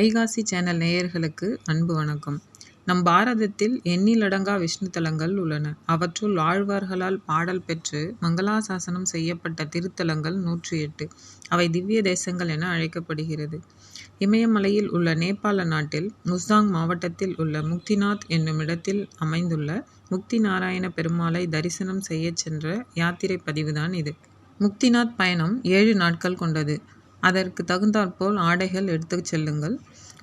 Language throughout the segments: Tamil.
வைகாசி சேனல் நேயர்களுக்கு அன்பு வணக்கம். நம் பாரதத்தில் எண்ணிலடங்கா விஷ்ணு தலங்கள் உள்ளன. அவற்றுள் ஆழ்வார்களால் பாடல் பெற்று மங்களாசாசனம் செய்யப்பட்ட திருத்தலங்கள் 108. அவை திவ்ய தேசங்கள் என அழைக்கப்படுகிறது. இமயமலையில் உள்ள நேபாள நாட்டில் முஸ்தாங் மாவட்டத்தில் உள்ள முக்திநாத் என்னுமிடத்தில் அமைந்துள்ள முக்தி நாராயண பெருமாளை தரிசனம் செய்யச் சென்ற யாத்திரை பதிவுதான் இது. முக்திநாத் பயணம் 7 நாட்கள் கொண்டது. அதற்கு தகுந்தாற்போல் ஆடைகள் எடுத்துச் செல்லுங்கள்.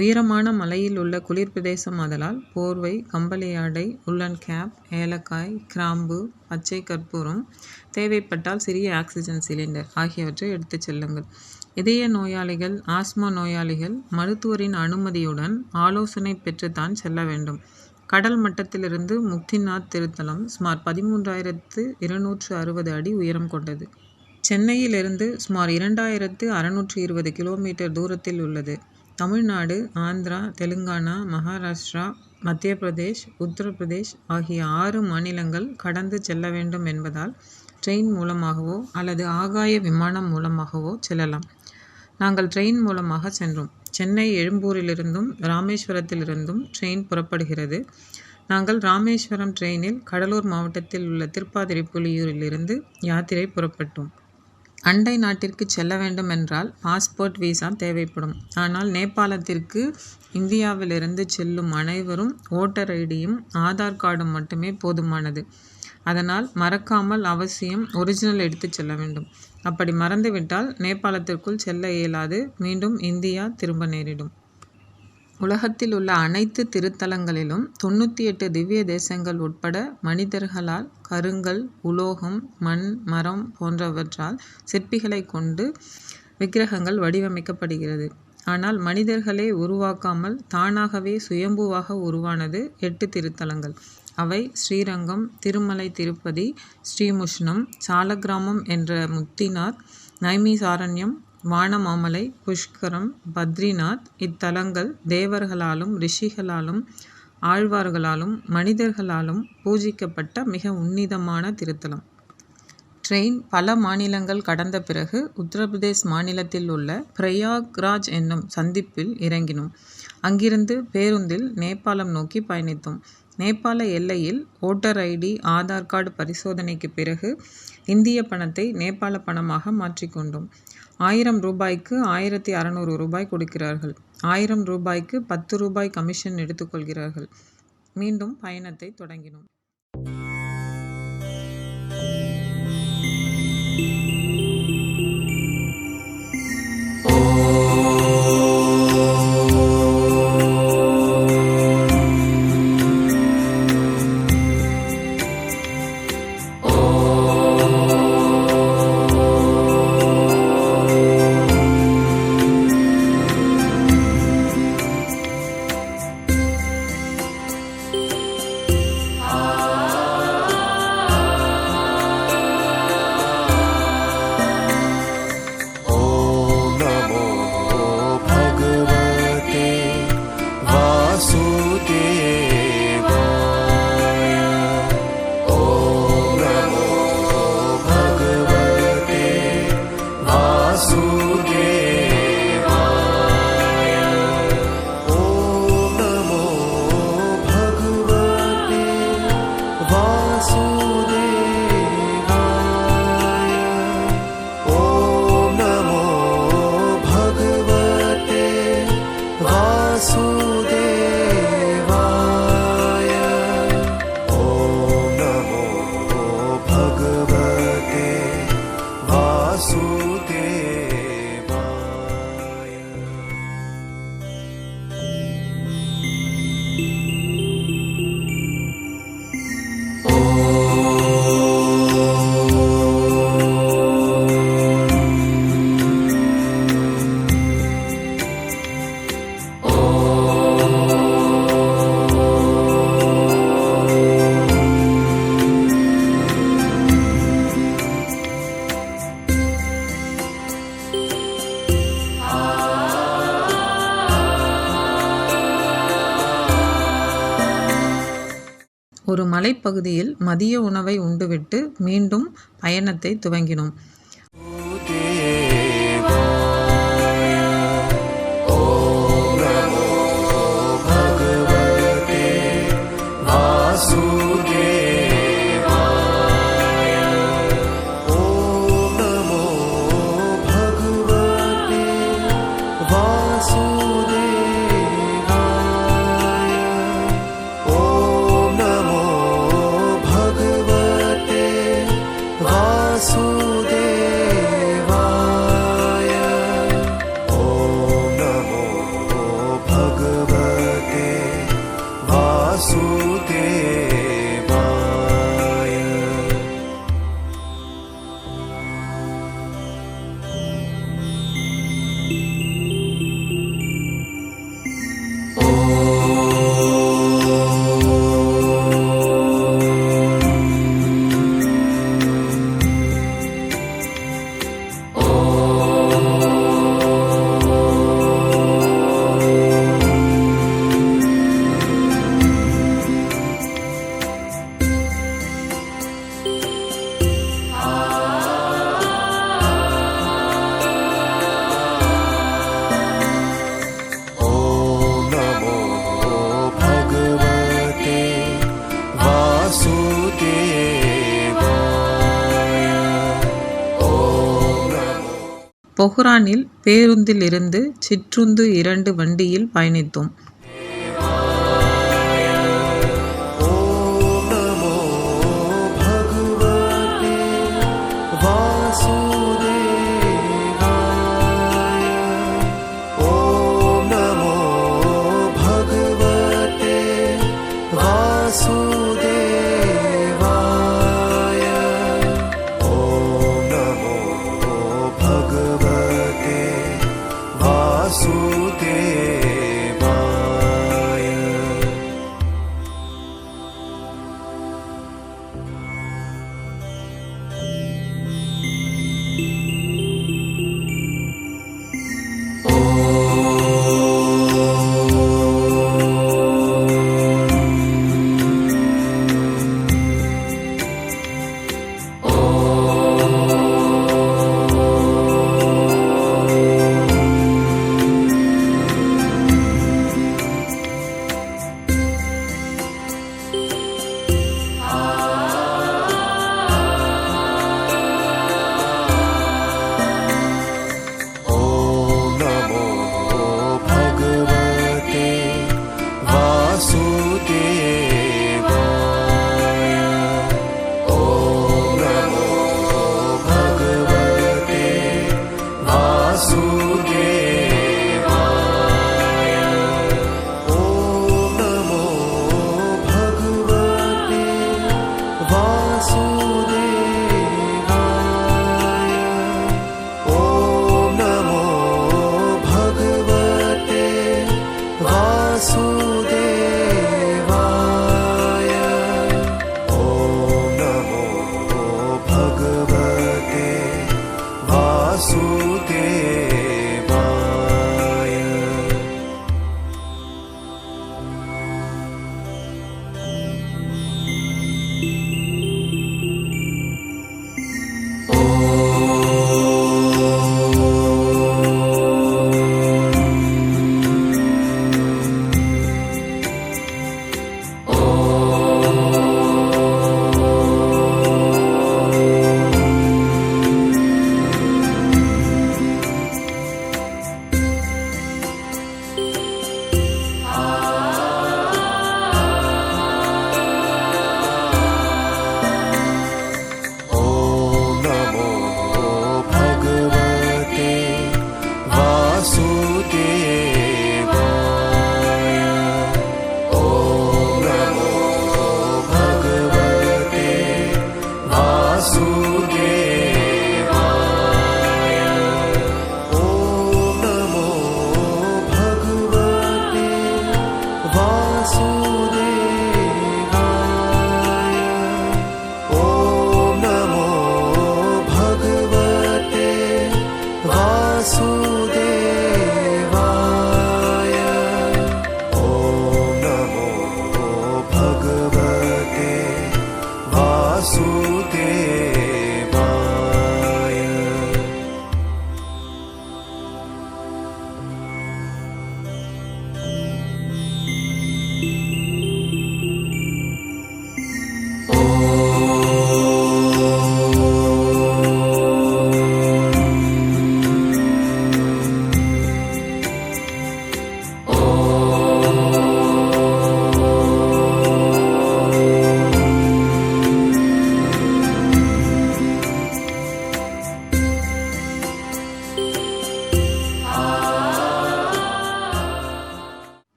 உயரமான மலையில் உள்ள குளிர் பிரதேசம் ஆதலால் போர்வை, கம்பளி ஆடை, உள்ளன் கேப், ஏலக்காய், கிராம்பு, பச்சை கற்பூரம், தேவைப்பட்டால் சிறிய ஆக்சிஜன் சிலிண்டர் ஆகியவற்றை எடுத்துச் செல்லுங்கள். இதய நோயாளிகள், ஆஸ்மா நோயாளிகள் மருத்துவரின் அனுமதியுடன் ஆலோசனை பெற்றுத்தான் செல்ல வேண்டும். கடல் மட்டத்திலிருந்து முக்திநாத் திருத்தலம் சுமார் 13,260 அடி உயரம் கொண்டது. சென்னையிலிருந்து சுமார் 2,620 கிலோமீட்டர் தூரத்தில் உள்ளது. தமிழ்நாடு, ஆந்திரா, தெலுங்கானா, மகாராஷ்டிரா, மத்திய பிரதேஷ், உத்தரப்பிரதேஷ் ஆகிய 6 மாநிலங்கள் கடந்து செல்ல வேண்டும் என்பதால் ட்ரெயின் மூலமாகவோ அல்லது ஆகாய விமானம் மூலமாகவோ செல்லலாம். நாங்கள் ட்ரெயின் மூலமாக சென்றோம். சென்னை எழும்பூரிலிருந்தும் ராமேஸ்வரத்திலிருந்தும் ட்ரெயின் புறப்படுகிறது. நாங்கள் ராமேஸ்வரம் ட்ரெயினில் கடலூர் மாவட்டத்தில் உள்ள திருப்பாதிரிப்புலியூரிலிருந்து யாத்திரை புறப்பட்டோம். அண்டை நாட்டிற்கு செல்ல வேண்டும் என்றால் பாஸ்போர்ட், விசா தேவைப்படும். ஆனால் நேபாளத்திற்கு இந்தியாவிலிருந்து செல்லும் அனைவரும் ஓட்டர் ஐடியும் ஆதார் கார்டும் மட்டுமே போதுமானது. அதனால் மறக்காமல் அவசியம் ஒரிஜினல் எடுத்துச் செல்ல வேண்டும். அப்படி மறந்துவிட்டால் நேபாளத்திற்குள் செல்ல இயலாது. மீண்டும் இந்தியா திரும்ப நேரிடும். உலகத்தில் உள்ள அனைத்து திருத்தலங்களிலும் 98 திவ்ய தேசங்கள் உட்பட மனிதர்களால் கருங்கல், உலோகம், மண், மரம் போன்றவற்றால் சிற்பிகளை கொண்டு விக்கிரகங்கள் வடிவமைக்கப்படுகிறது. ஆனால் மனிதர்களே உருவாக்காமல் தானாகவே சுயம்புவாக உருவானது 8 திருத்தலங்கள். அவை ஸ்ரீரங்கம், திருமலை திருப்பதி, ஸ்ரீமுஷ்ணம், சாலக்கிராமம் என்ற முக்திநாத், நைமிசாரண்யம், வானமாமலை, புஷ்கரம், பத்ரிநாத். இத்தலங்கள் தேவர்களாலும் ரிஷிகளாலும் ஆழ்வார்களாலும் மனிதர்களாலும் பூஜிக்கப்பட்ட மிக உன்னதமான திருத்தலம். ட்ரெயின் பல மாநிலங்கள் கடந்த பிறகு உத்தரப்பிரதேஷ் மாநிலத்தில் உள்ள பிரயாக்ராஜ் என்னும் சந்திப்பில் இறங்கினோம். அங்கிருந்து பேருந்தில் நேபாளம் நோக்கி பயணித்தோம். நேபாள எல்லையில் ஓட்டர் ஐடி, ஆதார் கார்டு பரிசோதனைக்கு பிறகு இந்திய பணத்தை நேபாள பணமாக மாற்றிக்கொண்டோம். 1000 ரூபாய்க்கு 1,600 ரூபாய் கொடுக்கிறார்கள். 1000 ரூபாய்க்கு 10 ரூபாய் கமிஷன் எடுத்துக்கொள்கிறார்கள். மீண்டும் பயணத்தை தொடங்கினோம். ஒரு மலைப்பகுதியில் மதிய உணவை உண்டுவிட்டு மீண்டும் பயணத்தை துவங்கினோம். பொஹ்ரானில் பேருந்தில் இருந்து சிற்றுந்து 2 வண்டியில் பயணித்தோம்.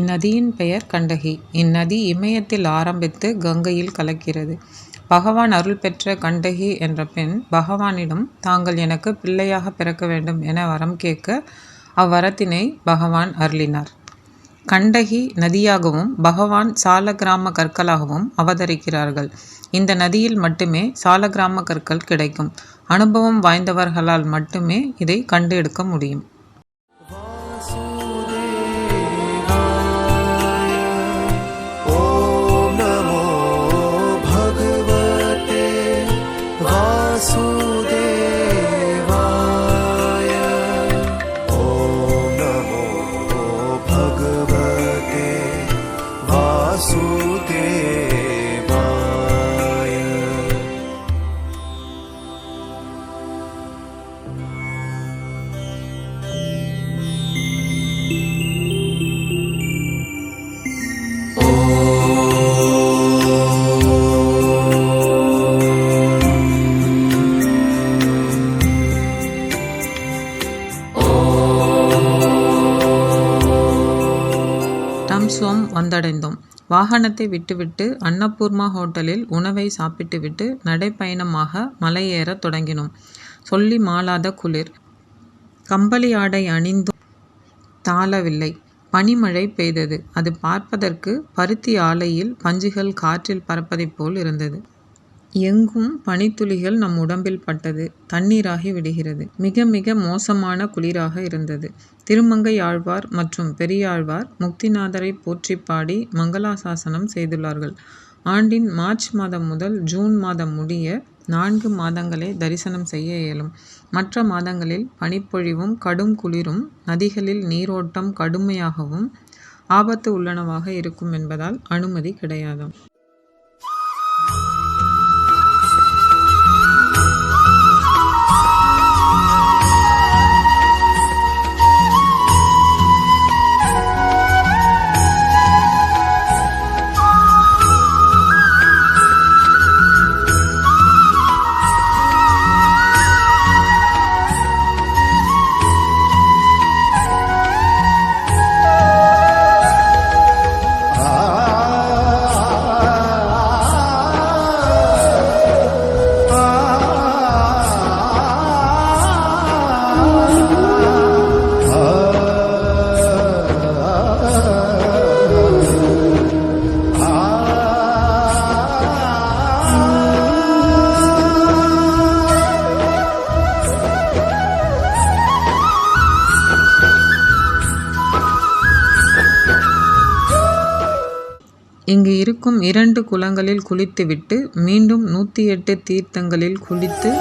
இந்நதியின் பெயர் கண்டகி. இந்நதி இமயத்தில் ஆரம்பித்து கங்கையில் கலக்கிறது. பகவான் அருள் பெற்ற கண்டகி என்ற பெண் பகவானிடம் தாங்கள் எனக்கு பிள்ளையாக பிறக்க வேண்டும் என வரம் கேட்க அவ்வரத்தினை பகவான் அருளினார். கண்டகி நதியாகவும் பகவான் சாலக்கிராம கற்களாகவும் அவதரிக்கிறார்கள். இந்த நதியில் மட்டுமே சாலக்கிராம கற்கள் கிடைக்கும். அனுபவம் வாய்ந்தவர்களால் மட்டுமே இதை கண்டு எடுக்க முடியும். டம்சோம் வந்தடைந்தோம். வாகனத்தை விட்டுவிட்டு அன்னபூர்மா ஹோட்டலில் உணவை சாப்பிட்டுவிட்டு நடைப்பயணமாக மலையேற தொடங்கினோம். சொல்லி மாளாத குளிர். கம்பளி ஆடை அணிந்தும் தாளவில்லை. பனிமழை பெய்தது. அது பார்ப்பதற்கு பருத்தி ஆலையில் பஞ்சுகள் காற்றில் பறப்பதைப் போல் இருந்தது. எங்கும் பனித்துளிகள் நம் உடம்பில் பட்டது தண்ணீராகி விடுகிறது. மிக மிக மோசமான குளிராக இருந்தது. திருமங்கை ஆழ்வார் மற்றும் பெரியாழ்வார் முக்திநாதரை போற்றி பாடி மங்களாசாசனம் செய்துள்ளார்கள். ஆண்டின் மார்ச் மாதம் முதல் ஜூன் மாதம் முடிய 4 மாதங்களே தரிசனம் செய்ய இயலும். மற்ற மாதங்களில் பனிப்பொழிவும் கடும் குளிரும் நதிகளில் நீரோட்டம் கடுமையாகவும் ஆபத்து உள்ளனவாக இருக்கும் என்பதால் அனுமதி கிடையாது. இங்கு இருக்கும் 2 குளங்களில் குளித்துவிட்டு மீண்டும் 108 தீர்த்தங்களில் குளித்து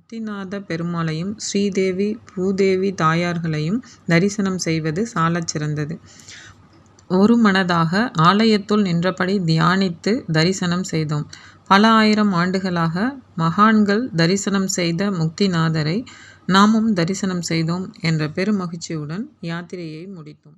முக்திநாத பெருமாளையும் ஸ்ரீதேவி பூதேவி தாயார்களையும் தரிசனம் செய்வது சாலச் சிறந்தது. ஒரு மனதாக ஆலயத்துள் நின்றபடி தியானித்து தரிசனம் செய்தோம். பல ஆயிரம் ஆண்டுகளாக மகான்கள் தரிசனம் செய்த முக்திநாதரை நாமும் தரிசனம் செய்தோம் என்ற பெருமகிழ்ச்சியுடன் யாத்திரையை முடித்தோம்.